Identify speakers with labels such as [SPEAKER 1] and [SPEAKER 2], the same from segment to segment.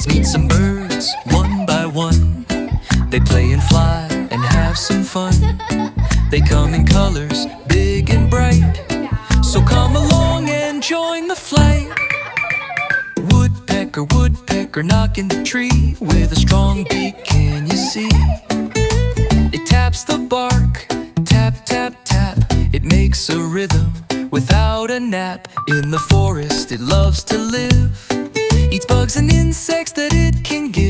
[SPEAKER 1] Let's meet some birds, one by one. They play and fly and have some fun. They come in colors, big and bright. So come along and join the flight. Woodpecker, woodpecker, knocking the tree with a strong beak, can you see? It taps the bark, tap, tap, tap. It makes a rhythm without a nap. In the forest it loves to live, eats bugs and insects that it can give.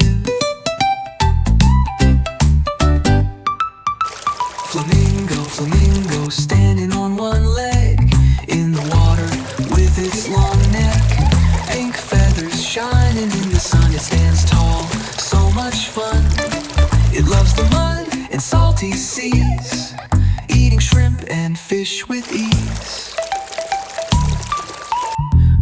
[SPEAKER 1] Flamingo, flamingo, standing on one leg in the water with its long neck. Pink feathers shining in the sun, it stands tall, so much fun. It loves the mud and salty seas, eating shrimp and fish with ease.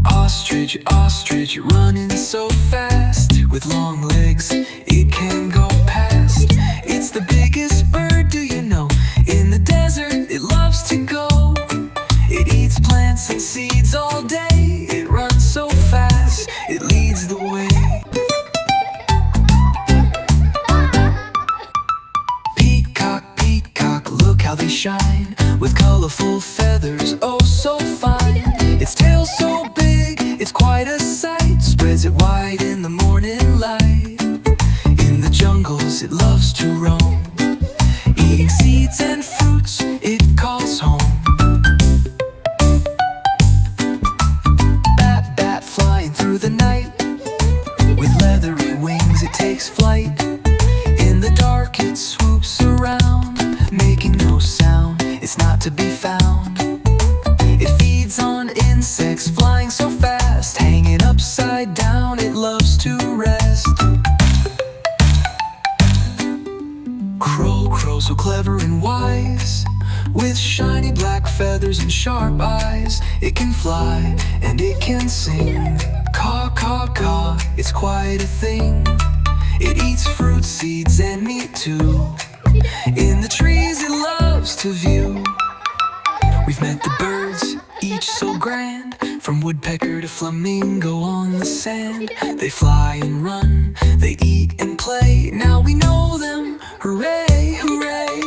[SPEAKER 1] Ostrich, ostrich, running so fast, with long legs it can go past. It's the biggest bird, do you know? In the desert it loves to go. It eats plants and seeds all day. It runs so fast, it leads the way. Peacock, peacock, look how they shine, with colorful feathers, oh so fine. Its tail's so big, it's quite a sight, spreads it wide in the morning light. In the jungles it loves to roam, eating seeds and fruits it calls home. Bat, bat, flying through the night, with leathery wings it takes flight. In the dark it swoops around, making no sound, it's not to be found. It feeds on insects, flying so fast, hanging upside down, it loves to rest. Crow, crow, so clever and wise, with shiny black feathers and sharp eyes. It can fly and it can sing, caw, caw, caw, it's quite a thing. It eats fruit, seeds and meat too. In the trees it loves to view. We've met the birds, each so grand, from woodpecker to flamingo on the sand. They fly and run, they eat and play, now we know them, hooray, hooray.